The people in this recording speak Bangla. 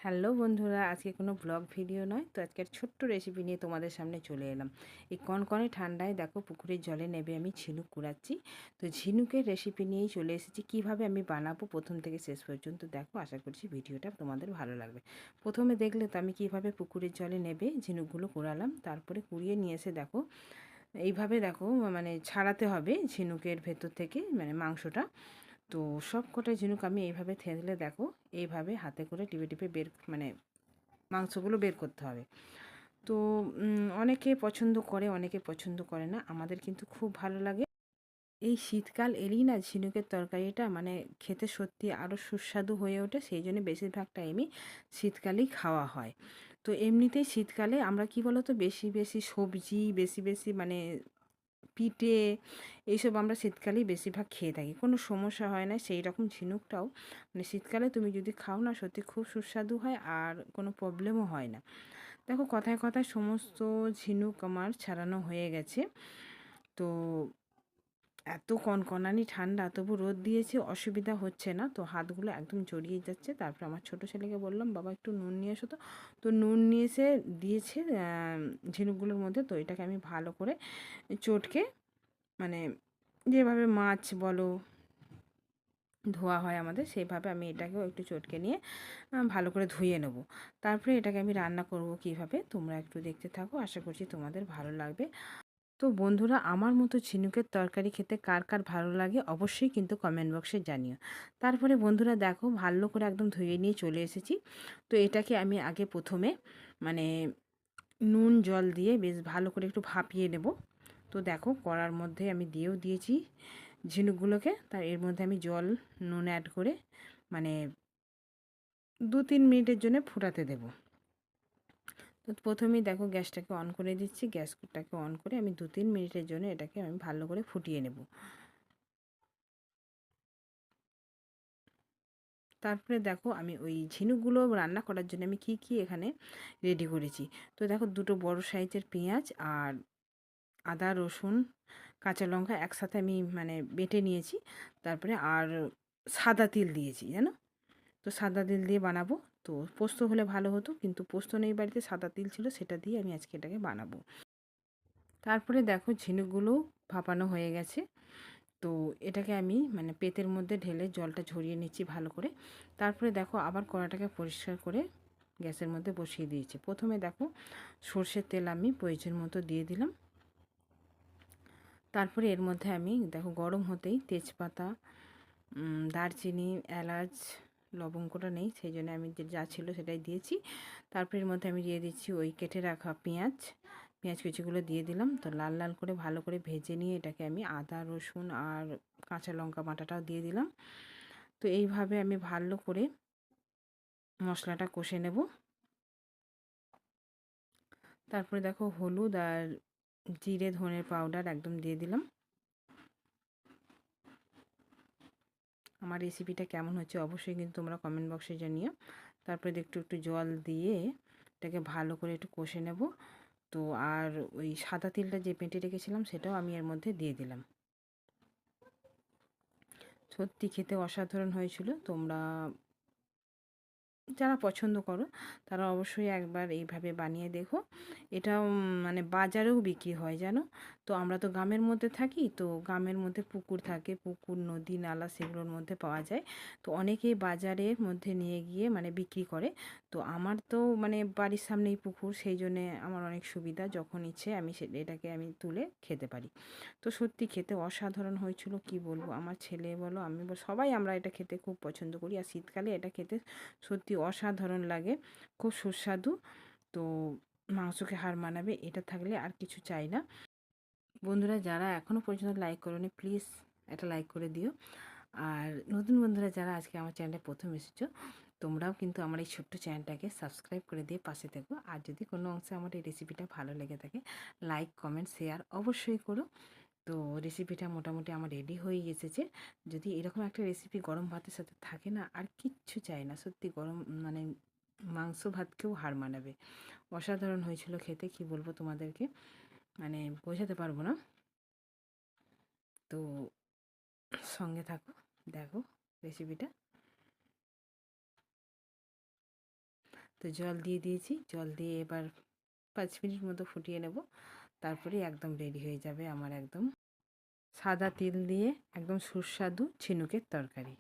হ্যালো বন্ধুরা, আজকে কোনো ব্লগ ভিডিও নয় তো, আজকের ছোট্ট রেসিপি নিয়ে তোমাদের সামনে চলে এলাম। এই কনকনে ঠান্ডায় দেখো পুকুরের জলে নেবে আমি ঝিনুক কুড়াচ্ছি। তো ঝিনুকের রেসিপি নিয়েই চলে এসেছি, কিভাবে আমি বানাবো প্রথম থেকে শেষ পর্যন্ত দেখো। আশা করছি ভিডিওটা তোমাদের ভালো লাগবে। প্রথমে দেখলে তো আমি কিভাবে পুকুরের জলে নেবে ঝিনুকগুলো কুড়ালাম, তারপরে কুড়িয়ে নিয়ে এসে দেখো এইভাবে দেখো মানে ছাড়াতে হবে ঝিনুকের ভেতর থেকে মানে মাংসটা। তো সব কটা ঝিনুক আমি এইভাবে থেঁতলে দেখো এইভাবে হাতে করে টিপে টিপে বের মানে মাংসগুলো বের করতে হবে। তো অনেকে পছন্দ করে, অনেকে পছন্দ করে না, আমাদের কিন্তু খুব ভালো লাগে। এই শীতকাল এলেই না ঝিনুকের তরকারিটা মানে খেতে সত্যি আরও সুস্বাদু হয়ে ওঠে, সেই জন্য বেশিরভাগ টাইমই শীতকালেই খাওয়া হয়। তো এমনিতেই শীতকালে আমরা কি বলো তো বেশি বেশি সবজি, বেশি বেশি মানে পিঠে, এইসব আমরা শীতকালেই বেশিরভাগ খেয়ে থাকি, কোনো সমস্যা হয় না। সেই রকম ঝিনুকটাও মানে শীতকালে তুমি যদি খাও না সত্যি খুব সুস্বাদু হয় আর কোনো প্রবলেমও হয় না। দেখো কথায় কথায় সমস্ত ঝিনুক আমার ছাড়ানো হয়ে গেছে। তো এত কনকনানি ঠান্ডা, তবু রোদ দিয়েছে, অসুবিধা হচ্ছে না। তো হাতগুলো একদম জড়িয়ে যাচ্ছে। তারপর আমার ছোটো ছেলেকে বললাম, বাবা একটু নুন নিয়ে এসো। তো নুন নিয়ে এসে দিয়েছে ঝিনুকগুলোর মধ্যে। তো এটাকে আমি ভালো করে চটকে মানে যেভাবে মাছ বলো ধোয়া হয় আমাদের, সেইভাবে আমি এটাকেও একটু চটকে নিয়ে ভালো করে ধুয়ে নেব। তারপরে এটাকে আমি রান্না করব কিভাবে, তোমরা একটু দেখতে থাকো, আশা করছি তোমাদের ভালো লাগবে। তো বন্ধুরা, আমার মতো ঝিনুকের তরকারি খেতে কার কার ভালো লাগে অবশ্যই কিন্তু কমেন্ট বক্সে জানিও। তারপরে বন্ধুরা দেখো ভালো করে একদম ধুয়ে নিয়ে চলে এসেছি। তো এটাকে আমি আগে প্রথমে মানে নুন জল দিয়ে বেশ ভালো করে একটু ভাপিয়ে নেব। তো দেখো কড়ার মধ্যে আমি দিয়েও দিয়েছি ঝিনুকগুলোকে, তার এর মধ্যে আমি জল নুন অ্যাড করে মানে 2-3 মিনিটের জন্য ফুটাতে দেব। তো প্রথমেই দেখো গ্যাসটাকে অন করে দিচ্ছি, গ্যাসটাকে অন করে আমি 2-3 মিনিটের জন্য এটাকে আমি ভালো করে ফুটিয়ে নেব। তারপরে দেখো আমি ওই ঝিনুকগুলো রান্না করার জন্য আমি কি কি এখানে রেডি করেছি। তো দেখো দুটো বড় সাইজের পেঁয়াজ আর আদা রসুন কাঁচা লঙ্কা একসাথে আমি মানে বেটে নিয়েছি। তারপরে আর সাদা তিল দিয়েছি জানো। তো সাদা তিল দিয়ে বানাবো। তো পোস্ত হলে ভালো হতো, কিন্তু পোস্ত নেই বাড়িতে, সাদা তিল ছিল, সেটা দিয়ে আমি আজকে এটাকে বানাবো। তারপরে দেখো ঝিনুকগুলো ভাপানো হয়ে গেছে। তো এটাকে আমি মানে পেতের মধ্যে ঢেলে জলটা ঝরিয়ে নিচ্ছি ভালো করে। তারপরে দেখো আবার কড়াটাকে পরিষ্কার করে গ্যাসের মধ্যে বসিয়ে দিয়েছি। প্রথমে দেখো সর্ষের তেল আমি প্রয়োজন মতো দিয়ে দিলাম। তারপরে এর মধ্যে আমি দেখো গরম হতেই তেজপাতা, দারচিনি, এলাচ, লবঙ্গটা নেই সেই জন্য আমি যা ছিল সেটাই দিয়েছি। তারপরে এর মধ্যে আমি দিয়ে দিচ্ছি ওই কেটে রাখা পেঁয়াজ কুচিগুলো দিয়ে দিলাম। তো লাল লাল করে ভালো করে ভেজে নিয়ে এটাকে আমি আদা রসুন আর কাঁচা লঙ্কা বাটাটাও দিয়ে দিলাম। তো এইভাবে আমি ভালো করে মশলাটা কষে নেব। তারপরে দেখো হলুদ আর জিরে ধনের পাউডার একদম দিয়ে দিলাম। আমার রেসিপিটা কেমন হচ্ছে অবশ্যই কিন্তু তোমরা কমেন্ট বক্সে জানিও। তারপরে একটু একটু জল দিয়ে এটাকে ভালো করে একটু কষে নেব। তো আর ওই সাদা তিলটা যে বেটে রেখেছিলাম সেটাও আমি এর মধ্যে দিয়ে দিলাম। সত্যি খেতে অসাধারণ হয়েছিল। তোমরা যারা পছন্দ করো তারা অবশ্যই একবার এইভাবে বানিয়ে দেখো। এটা মানে বাজারেও বিক্রি হয় জানো। তো আমরা তো গ্রামের মধ্যে থাকি, তো গ্রামের মধ্যে পুকুর থাকে, পুকুর নদী নালা সেগুলোর মধ্যে পাওয়া যায়। তো অনেকেই বাজারের মধ্যে নিয়ে গিয়ে মানে বিক্রি করে। তো আমার তো মানে বাড়ির সামনেই পুকুর, সেই জন্যে আমার অনেক সুবিধা, যখন ইচ্ছে আমি এটাকে আমি তুলে খেতে পারি। তো সত্যি খেতে অসাধারণ হয়েছিল, কি বলবো, আমার ছেলে বলো আমি বলো সবাই আমরা এটা খেতে খুব পছন্দ করি। আর শীতকালে এটা খেতে সত্যি অসাধারণ লাগে, খুব সুস্বাদু। তো মাংসকে হার মানাবে, এটা থাকলে আর কিছু চাই না। বন্ধুরা যারা এখনও পর্যন্ত লাইক করোনি প্লিজ একটা লাইক করে দিও। আর নতুন বন্ধুরা যারা আজকে আমার চ্যানেলে প্রথম এসেছো, তোমরাও কিন্তু আমার এই ছোট্ট চ্যানেলটাকে সাবস্ক্রাইব করে দিয়ে পাশে থেকো। আর যদি কোনো অংশে আমার এই রেসিপিটা ভালো লেগে থাকে লাইক কমেন্ট শেয়ার অবশ্যই করো। তো রেসিপিটা মোটামুটি আমার রেডি হয়ে এসেছে। যদি এরকম একটা রেসিপি গরম ভাতের সাথে থাকে না আর কিচ্ছু চাই না, সত্যি গরম মানে মাংস ভাতকেও হার মানাবে। অসাধারণ হয়েছিল খেতে, কি বলবো তোমাদেরকে, মানে বোঝাতে পারবো না। তো সঙ্গে থাকো, দেখো রেসিপিটা। তো জল দিয়ে দিয়েছি, জল দিয়ে এবার 5 মিনিট মতো ফুটিয়ে নেব, তারপরে একদম রেডি হয়ে যাবে আমার একদম সাদা তেল দিয়ে একদম সুস্বাদু ঝিনুকের তরকারি।